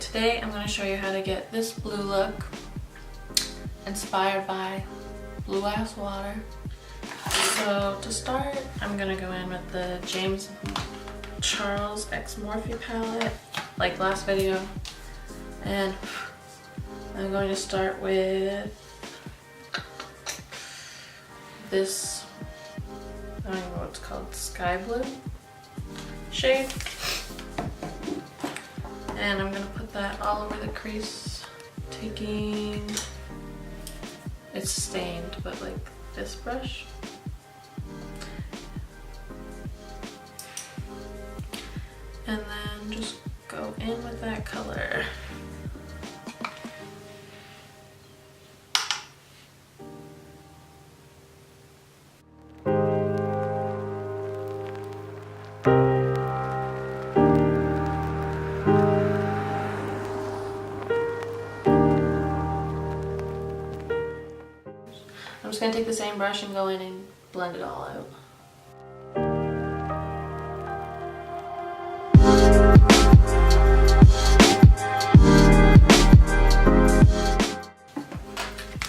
today I'm going to show you how to get this blue look inspired by blue ass water. So to start, I'm going to go in with the James Charles X Morphe palette, like last video. And I'm going to start with this, I don't even know what it's called, sky blue shade. And I'm going to put that all over the crease, taking, it's stained, but like this brush. And then just go in with that color. I'm just going to take the same brush and go in and blend it all out.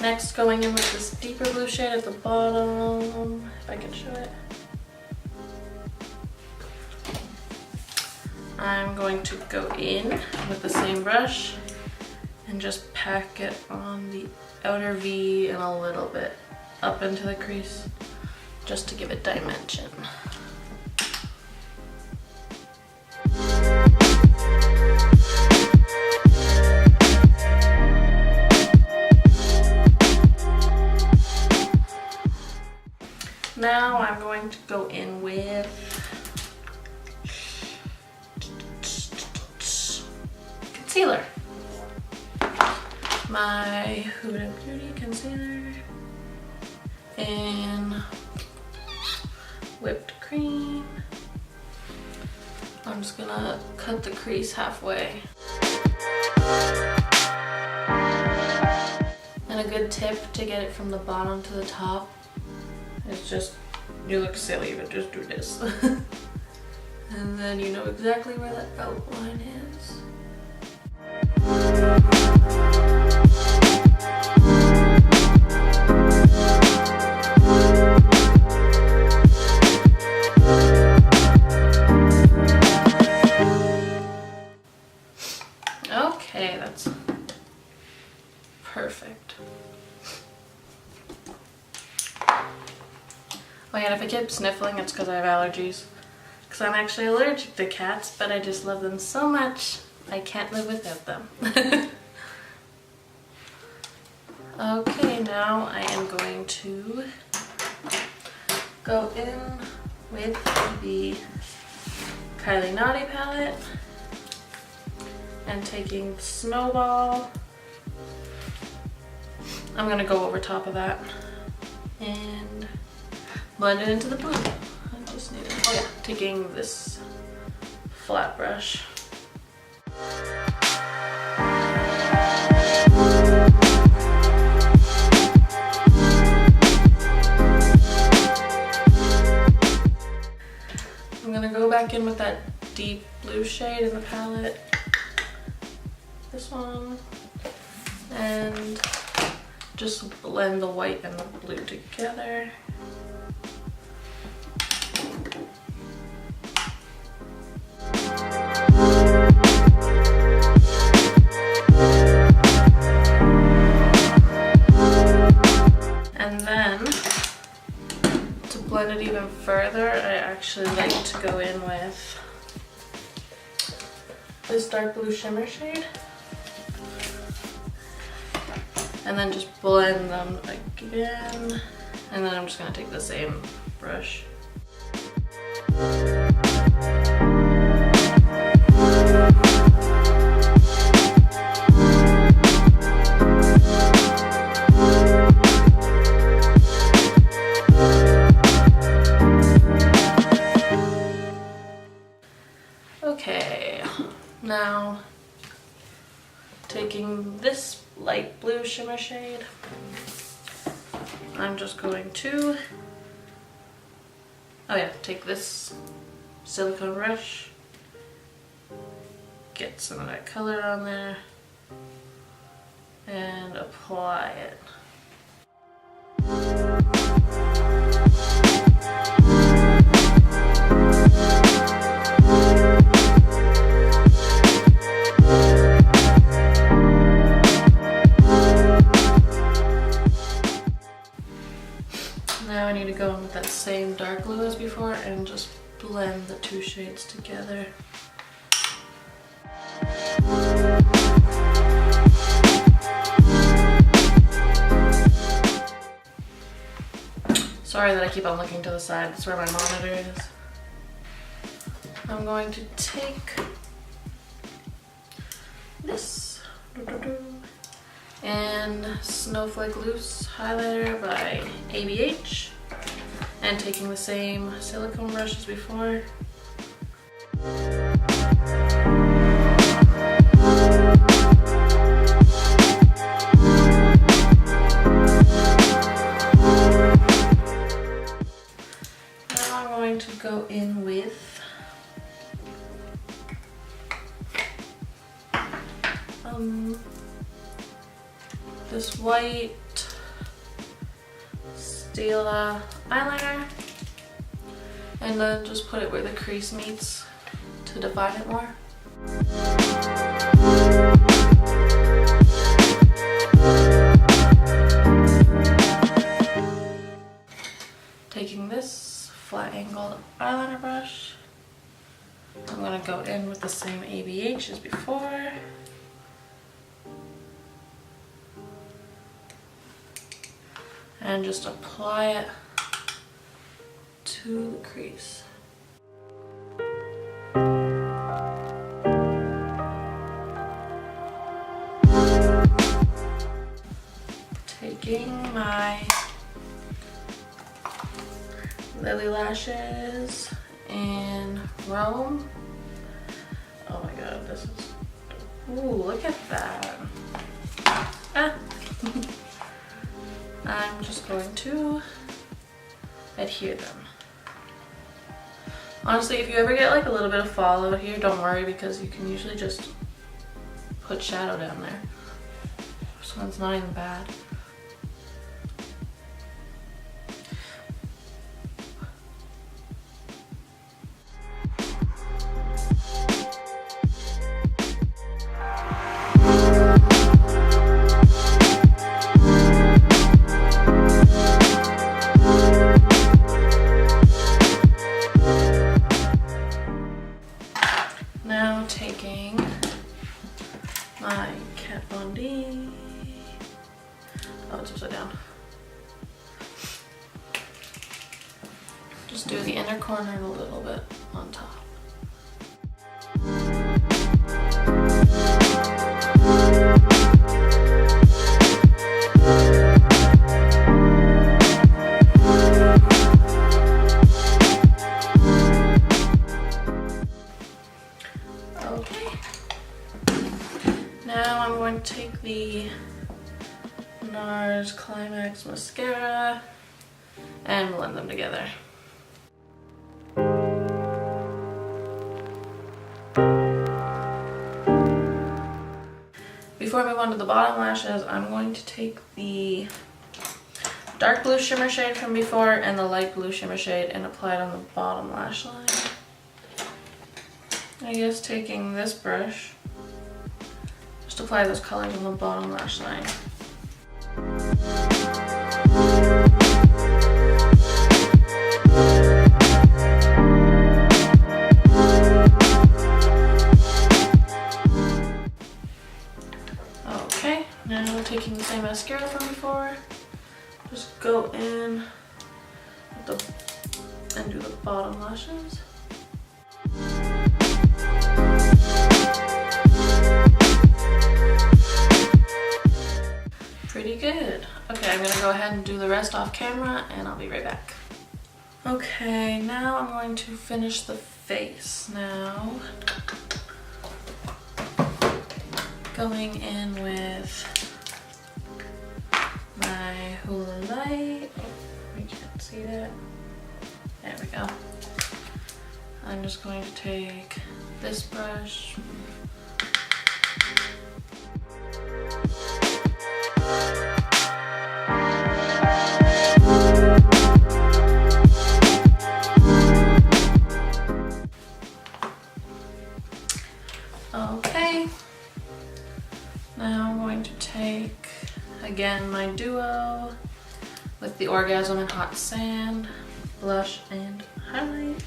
Next, going in with this deeper blue shade at the bottom, if I can show it. I'm going to go in with the same brush and just pack it on the outer V and a little bit up into the crease, just to give it dimension. Now I'm going to go in with concealer. My Huda Beauty concealer in whipped cream. I'm just gonna cut the crease halfway. And a good tip to get it from the bottom to the top is just, you look silly, but just do this. And then you know exactly where that outline is. Okay, that's perfect. Oh yeah, and if I keep sniffling, it's because I have allergies. Because I'm actually allergic to cats, but I just love them so much, I can't live without them. Okay, now I am going to go in with the Kylie Naughty palette and taking Snowball. I'm going to go over top of that and blend it into the blue. I just need it. Oh yeah, taking this flat brush. I'm gonna go back in with that deep blue shade in the palette. This one. And just blend the white and the blue together. And then, to blend it even further, I actually like to go in with this dark blue shimmer shade. And then just blend them again. And then I'm just gonna take the same brush. Okay, now taking this light blue shimmer shade, I'm just going to, take this silicone brush, get some of that color on there and apply it. Now I need to go in with that same dark blue as before and just blend the two shades together. Sorry that I keep on looking to the side, that's where my monitor is. I'm going to take this and Snowflake Loose highlighter by ABH, and taking the same silicone brush as before. Now I'm going to go in with this white Stila eyeliner, and then just put it where the crease meets to define it more. Taking this flat angled eyeliner brush, I'm going to go in with the same ABH as before. And just apply it to the crease. Taking my Lilly lashes in Rome. Oh my god, this is... Ooh, look at that. Ah. I'm just going to adhere them. Honestly, if you ever get like a little bit of fallout here, don't worry, because you can usually just put shadow down there. This one's not even bad. Now taking my Kat Von D. Oh, it's upside down. Just do the inner corner a little bit on top. Now I'm going to take the NARS Climax Mascara and blend them together. Before I move on to the bottom lashes, I'm going to take the dark blue shimmer shade from before and the light blue shimmer shade and apply it on the bottom lash line. I guess taking this brush, just apply those colors on the bottom lash line. Okay, now we're taking the same mascara from before. Just go in with and do the bottom lashes. Pretty good. Okay, I'm gonna go ahead and do the rest off camera and I'll be right back. Okay, now I'm going to finish the face now. Going in with my Hoola light. Oh, you can't see that. There we go. I'm just going to take this brush, to take, again, my duo with the Orgasm and Hot Sand, blush and highlight.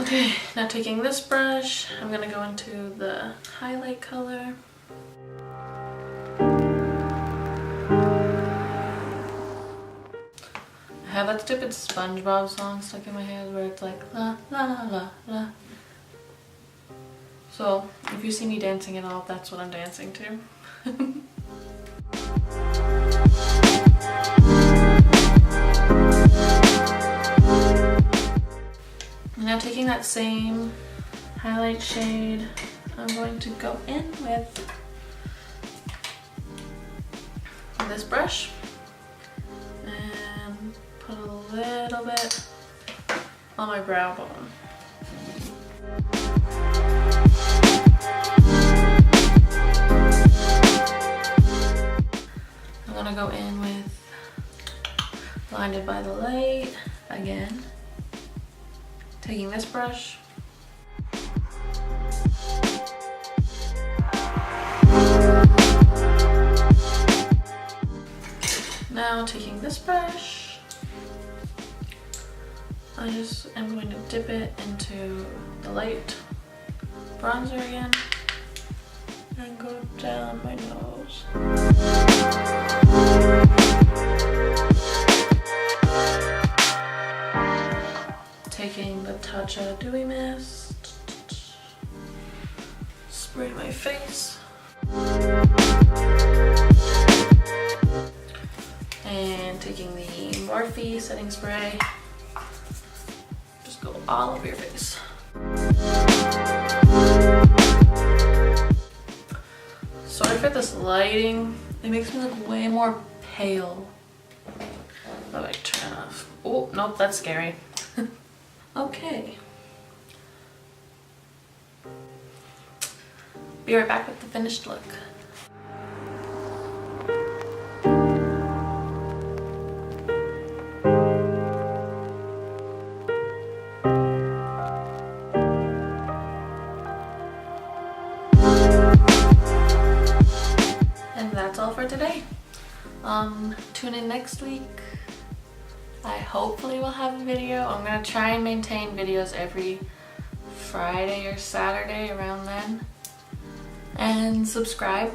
Okay, now taking this brush, I'm gonna go into the highlight color. I have that stupid SpongeBob song stuck in my head where it's like la la la la la. So if you see me dancing at all, that's what I'm dancing to. Now taking that same highlight shade, I'm going to go in with this brush and put a little bit on my brow bone. I'm gonna go in with Blinded by the Light again. Taking this brush, now taking this brush, I just am going to dip it into the light bronzer again and go down my nose. Taking the Tatcha Dewy Mist, spray my face, and taking the Morphe setting spray, just go all over your face. Sorry for this lighting, it makes me look way more pale. But I turn off. Oh, nope, that's scary. Okay. Be right back with the finished look. And that's all for today. Tune in next week. I hopefully will have a video. I'm gonna try and maintain videos every Friday or Saturday around then. And subscribe.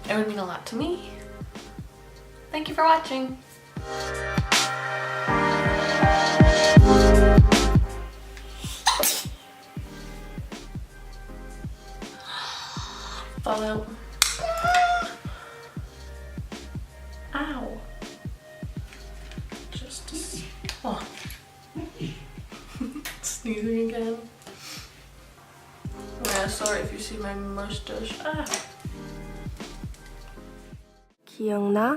It would mean a lot to me. Thank you for watching. Fall out. Ow. Oh. Sneezing again. Yeah, sorry if you see my mustache. Ah. 기억나?